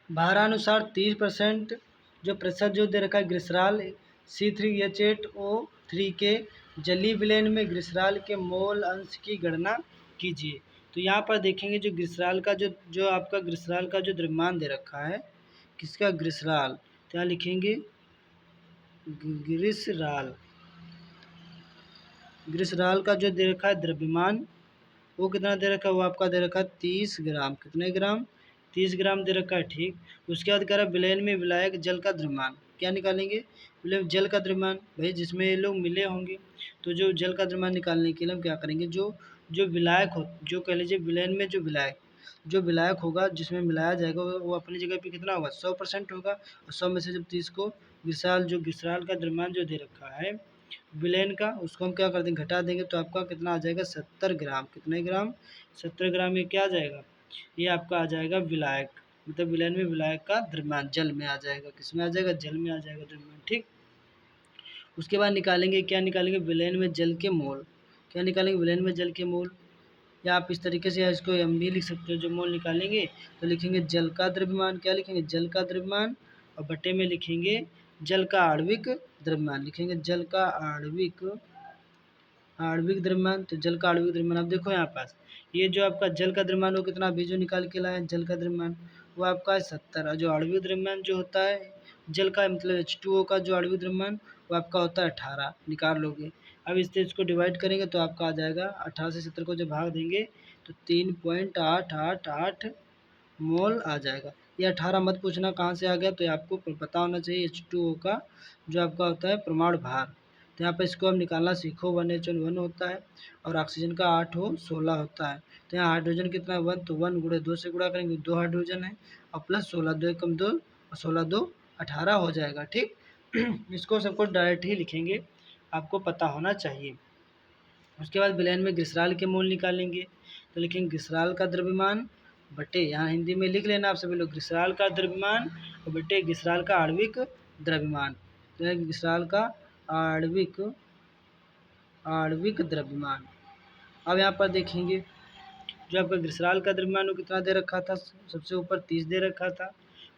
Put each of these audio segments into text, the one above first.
भारानुसार 30% जो प्रतिशत जो दे रखा है ग्लिसरॉल C3H8O3 के जलीय विलयन में ग्लिसरॉल के मोल अंश की गणना कीजिए। तो यहाँ पर देखेंगे जो ग्लिसरॉल का जो आपका ग्लिसरॉल का जो द्रव्यमान दे रखा है, किसका, ग्लिसरॉल, तो यहाँ लिखेंगे ग्लिसरॉल। ग्लिसरॉल का जो दे रखा है द्रव्यमान वो कितना दे रखा है, वो आपका दे रखा है 30 ग्राम। कितने ग्राम, 30 ग्राम दे रखा है, ठीक। उसके बाद कह रहा है विलयन में विलायक जल का द्रव्यमान, क्या निकालेंगे, विलयन जल का द्रव्यमान, भाई जिसमें ये लोग मिले होंगे, तो जो जल का द्रव्यमान निकालने के लिए हम क्या करेंगे, जो जो विलायक हो, जो कह लीजिए विलयन में जो विलायक होगा जिसमें मिलाया जाएगा वो अपनी जगह पे कितना होगा, 100% होगा। और 100 में से जब 30 को ग्लिसरॉल का द्रव्यमान जो दे रखा है विलेन का, उसको हम क्या कर देंगे, घटा देंगे, तो आपका कितना आ जाएगा, 70 ग्राम। कितने ग्राम, 70 ग्राम। ये क्या आ जाएगा, ये आपका आ जाएगा विलायक, मतलब विलेन में विलायक का द्रव्यमान जल में आ जाएगा। किस में आ जाएगा, जल में आ जाएगा द्रव्यमान, ठीक। उसके बाद निकालेंगे, क्या निकालेंगे, विलेन में जल के मोल। क्या निकालेंगे, विलेन में जल के मोल, या आप इस तरीके से इसको एम भी लिख सकते हो। जो मोल निकालेंगे तो लिखेंगे जल का द्रव्यमान, क्या लिखेंगे, जल का द्रव्यमान, और बटे में लिखेंगे जल का आणविक द्रव्यमान, लिखेंगे जल का आणविक द्रव्यमान। तो जल का आणविक द्रव्यमान आप देखो यहाँ पास, ये जो आपका जल का द्रव्यमान वो कितना, अभी जो निकाल के लाए जल का द्रव्यमान वो आपका है 70, और जो आणविक द्रव्यमान जो होता है जल का, मतलब H2O का जो आणविक द्रव्यमान वो आपका होता है 18, निकाल लोगे। अब इसको डिवाइड करेंगे तो आपका आ जाएगा 18 से 70 को जब भाग देंगे तो 3.888 मोल आ जाएगा। ये 18 मत पूछना कहाँ से आ गया, तो आपको पता होना चाहिए H2O का जो आपका होता है परमाणु भार। तो यहाँ पर इसको हम निकालना सीखो, 1H1 होता है और ऑक्सीजन का 8 हो 16 होता है। तो यहाँ हाइड्रोजन कितना है 1, तो 1 गुणे 2 से गुणा करेंगे, 2 हाइड्रोजन है, और प्लस 16, 2 एकम 2 और 16 2 18 हो जाएगा, ठीक। इसको सबको डायरेक्ट ही लिखेंगे, आपको पता होना चाहिए। उसके बाद विलयन में ग्लिसरॉल के मोल निकालेंगे, तो लिखेंगे ग्लिसरॉल का द्रव्यमान बटे, यहाँ हिंदी में लिख लेना आप सभी लोग, ग्लिसरॉल का द्रव्यमान और बटे ग्लिसरॉल का आणविक द्रव्यमान। तो ग्लिसरॉल का आणविक द्रव्यमान। अब यहाँ पर देखेंगे जो आपका ग्लिसरॉल का द्रव्यमान वो कितना दे रखा था, सबसे ऊपर 30 दे रखा था।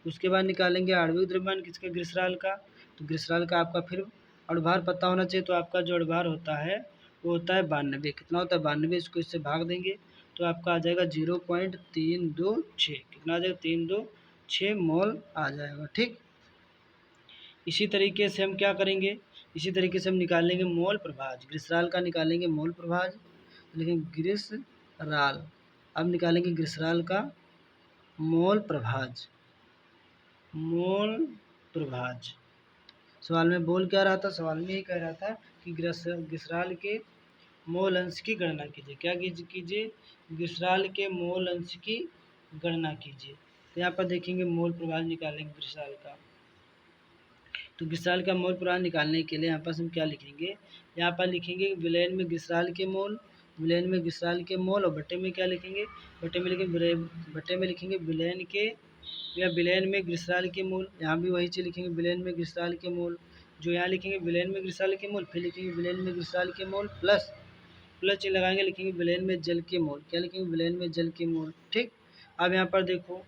उसके बाद निकालेंगे आणविक द्रव्यमान किसका, ग्लिसरॉल का। तो ग्लिसरॉल का आपका फिर अणुभार पता होना चाहिए, तो आपका जो अणुभार होता है वो होता है 92। कितना होता है 92, इसको इससे भाग देंगे तो आपका आ जाएगा 0.326। कितना आ जाएगा, 326 मोल आ जाएगा, ठीक। इसी तरीके से हम क्या करेंगे, इसी तरीके से हम निकालेंगे मोल प्रभाज, ग्लिसरॉल का निकालेंगे मोल प्रभाज, लेकिन ग्लिसरॉल, अब निकालेंगे ग्लिसरॉल का मोल प्रभाज। सवाल में बोल क्या रहा था, सवाल में ये कह रहा था कि ग्लिसरॉल के मोल अंश की गणना कीजिए। क्या कीजिए, ग्लिसरॉल के मोल अंश की गणना कीजिए। तो यहाँ पर देखेंगे मोल प्रभाज निकालेंगे ग्लिसरॉल का। तो ग्लिसरॉल का मोल प्रभाज निकालने के लिए यहाँ पर हम क्या लिखेंगे, यहाँ पर लिखेंगे विलयन में ग्लिसरॉल के मोल, विलयन में ग्लिसरॉल के मोल, और बटे में क्या लिखेंगे, बटे में लिखेंगे विलयन के या विलयन में ग्लिसरॉल के मोल। यहाँ भी वही चीज़ लिखेंगे, विलयन में ग्लिसरॉल के मोल, जो यहाँ लिखेंगे विलयन में ग्लिसरॉल के मोल, फिर लिखेंगे विलयन में ग्लिसरॉल के मोल प्लस चिन्ह लगाएंगे, लिखेंगे विलयन में जल के मोल। क्या लिखेंगे, विलयन में जल के मोल, ठीक। अब यहाँ पर देखो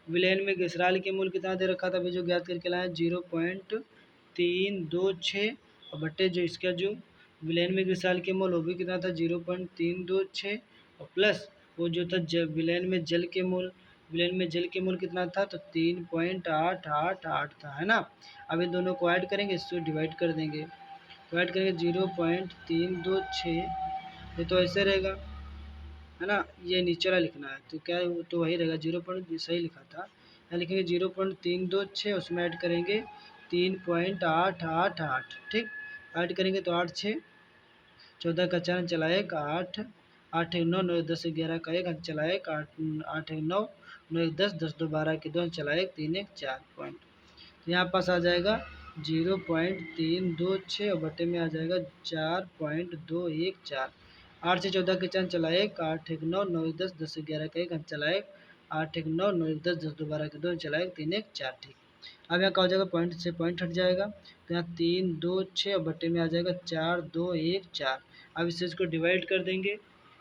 विलयन में ग्लिसरॉल के मोल कितना दे रखा था, अभी जो ज्ञात करके लाए 0.326, और बटे जो इसका जो विलयन में ग्लिसरॉल के मोल वो भी कितना था 0.326, और प्लस वो जो था विलयन में जल के मोल, विलयन में जल के मोल कितना था, तो 3.888 था, है ना। अब इन दोनों को ऐड करेंगे, इसको डिवाइड कर देंगे, डिवाइड करेंगे 0.326, ये तो ऐसे रहेगा, है ना, ये नीचे वाला लिखना है, तो क्या तो वही रहेगा 0. सही लिखा था, यहाँ लिखेंगे 0.326, उसमें ऐड करेंगे 3.888, ठीक। ऐड करेंगे तो 8 6 14 का 4 चला 1 8 8 1 9 9 10 11 का 1 चला 1 8 8 1 9 9 1 10 10 2 12 के 2 चला 1 3 1 4 पॉइंट। तो यहाँ पास आ जाएगा 0.326 और बटे में आ जाएगा 4.214। 8 से 14 के 4 चला 1 8 1 9 9 1 10 10 11 का 1 चला 1 8 1 9 9 1 10 10 2 12 के 2 चला 1 3 1 4, ठीक। अब यहाँ क्या हो जाएगा, पॉइंट से पॉइंट हट जाएगा, तो यहाँ 3 2 6 और बटे में आ जाएगा 4 2 1 4। अब इसे इसको डिवाइड कर देंगे,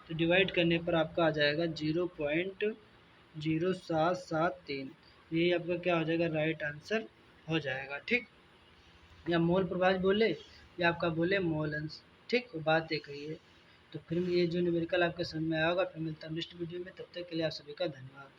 तो डिवाइड करने पर आपका आ जाएगा 0.0773। ये आपका क्या हो जाएगा, राइट आंसर हो जाएगा। ठीक, या मोल प्रभाव बोले या आपका बोले मोल अंश, ठीक, वो बात एक ही है। तो फिर ये जो न्यूमेरिकल आपके समझ में आया होगा। फिर मिलता है नेक्स्ट वीडियो में, तब तक के लिए आप सभी का धन्यवाद।